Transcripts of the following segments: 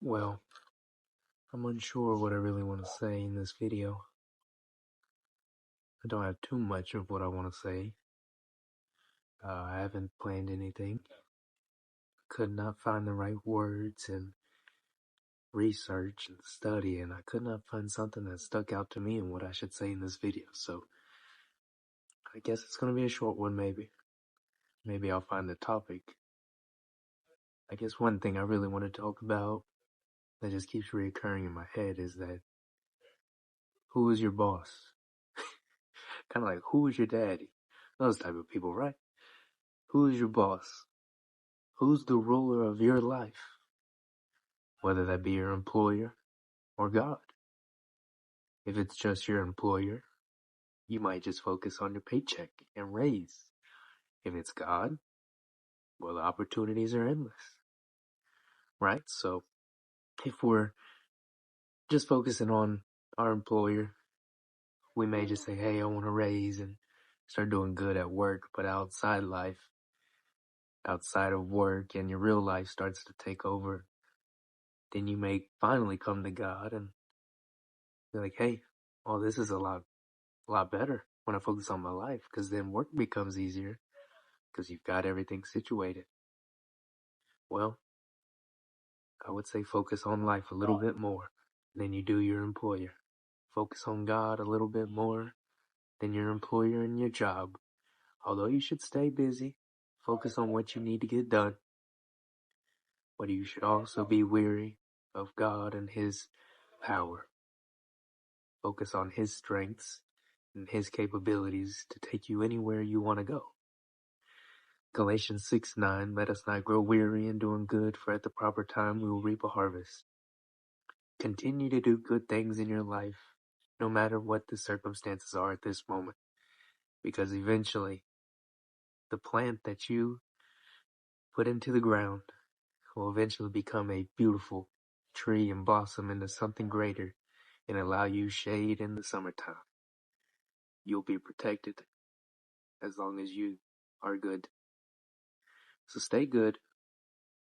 Well, I'm unsure what I really want to say in this video. I don't have too much of what I want to say. I haven't planned anything. Could not find the right words and research and study, and I could not find something that stuck out to me in what I should say in this video. So I guess it's going to be a short one, maybe. Maybe I'll find the topic. I guess one thing I really want to talk about that just keeps reoccurring in my head is that who is your boss? Kind of like, who is your daddy? Those type of people, right? Who is your boss? Who's the ruler of your life? Whether that be your employer or God. If it's just your employer, you might just focus on your paycheck and raise. If it's God, well, the opportunities are endless, right? So if we're just focusing on our employer, we may just say, hey, I want to raise and start doing good at work, but outside life, outside of work, and your real life starts to take over, then you may finally come to God and be like, hey, oh, this is a lot better when I focus on my life, because then work becomes easier because you've got everything situated. Well, I would say focus on life a little bit more than you do your employer. Focus on God a little bit more than your employer and your job. Although you should stay busy, focus on what you need to get done. But you should also be weary of God and His power. Focus on His strengths and His capabilities to take you anywhere you want to go. Galatians 6:9, let us not grow weary in doing good, for at the proper time we will reap a harvest. Continue to do good things in your life, no matter what the circumstances are at this moment, because eventually the plant that you put into the ground will eventually become a beautiful tree and blossom into something greater and allow you shade in the summertime. You'll be protected as long as you are good. So stay good.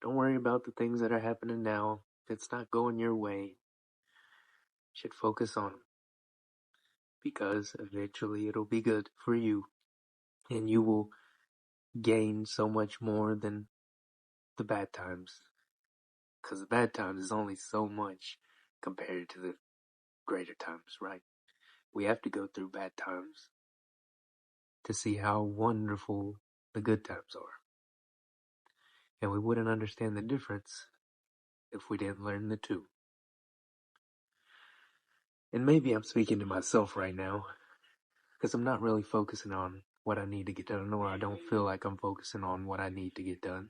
Don't worry about the things that are happening now. If it's not going your way, you should focus on them, because eventually it'll be good for you and you will gain so much more than the bad times, because the bad times is only so much compared to the greater times, right? We have to go through bad times to see how wonderful the good times are. And we wouldn't understand the difference if we didn't learn the two. And maybe I'm speaking to myself right now, because I'm not really focusing on what I need to get done, or I don't feel like I'm focusing on what I need to get done.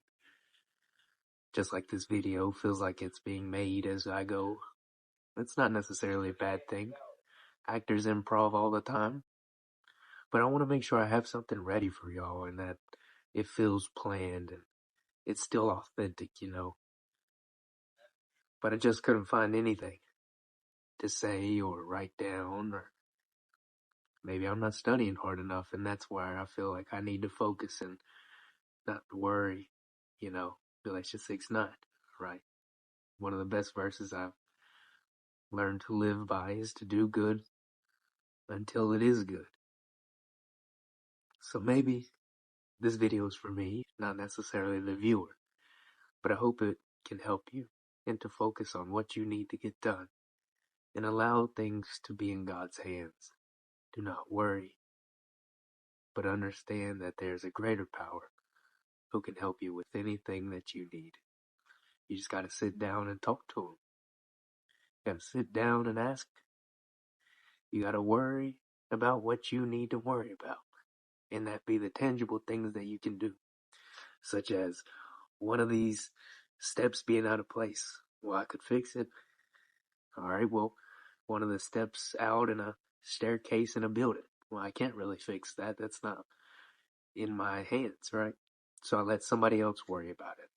Just like this video feels like it's being made as I go. It's not necessarily a bad thing. Actors improv all the time. But I want to make sure I have something ready for y'all and that it feels planned and it's still authentic, But I just couldn't find anything to say or write down, or maybe I'm not studying hard enough, and that's why I feel like I need to focus and not worry, Galatians 6:9, right? One of the best verses I've learned to live by is to do good until it is good. So maybe this video is for me, not necessarily the viewer, but I hope it can help you and to focus on what you need to get done and allow things to be in God's hands. Do not worry, but understand that there's a greater power who can help you with anything that you need. You just got to sit down and talk to him. You got to sit down and ask. You got to worry about what you need to worry about, and that be the tangible things that you can do, such as one of these steps being out of place. Well, I could fix it. All right, well, one of the steps out in a staircase in a building. Well, I can't really fix that. That's not in my hands, right? So I let somebody else worry about it.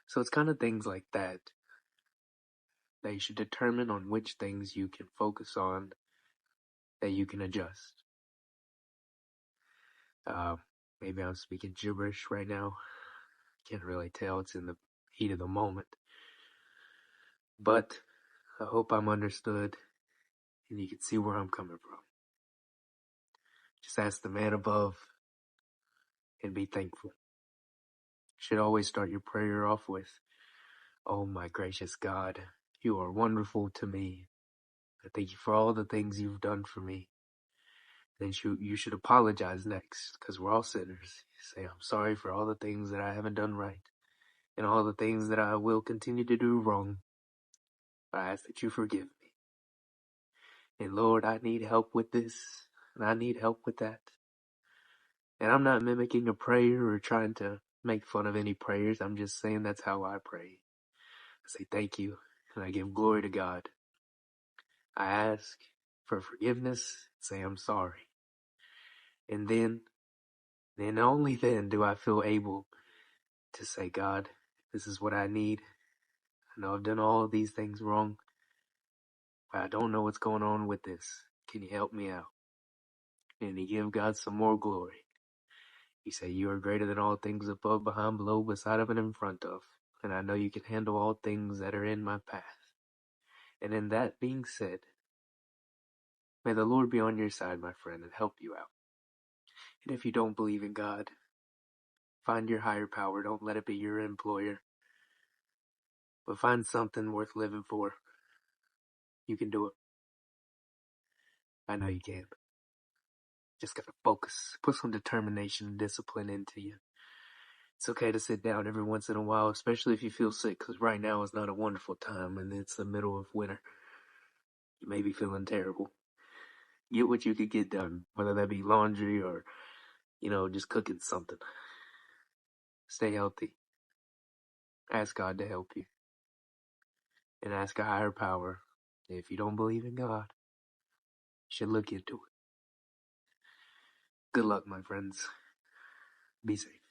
So it's kind of things like that that you should determine on which things you can focus on, that you can adjust. Maybe I'm speaking gibberish right now. Can't really tell. It's in the heat of the moment. But I hope I'm understood and you can see where I'm coming from. Just ask the man above and be thankful. You should always start your prayer off with, "Oh my gracious God, you are wonderful to me. I thank you for all the things you've done for me." Then you should apologize next, because we're all sinners. Say, "I'm sorry for all the things that I haven't done right, and all the things that I will continue to do wrong. I ask that you forgive me. And Lord, I need help with this, and I need help with that." And I'm not mimicking a prayer or trying to make fun of any prayers. I'm just saying that's how I pray. I say thank you, and I give glory to God. I ask for forgiveness, say I'm sorry. And then only then do I feel able to say, "God, this is what I need. I know I've done all of these things wrong, but I don't know what's going on with this. Can you help me out?" And you give God some more glory. You say, "You are greater than all things above, behind, below, beside of, and in front of. And I know you can handle all things that are in my path." And in that being said, may the Lord be on your side, my friend, and help you out. And if you don't believe in God, find your higher power. Don't let it be your employer. But find something worth living for. You can do it. I know you can. Just gotta focus. Put some determination and discipline into you. It's okay to sit down every once in a while, especially if you feel sick, because right now is not a wonderful time, and it's the middle of winter. You may be feeling terrible. Get what you could get done, whether that be laundry or, just cooking something. Stay healthy. Ask God to help you. And ask a higher power. If you don't believe in God, you should look into it. Good luck, my friends. Be safe.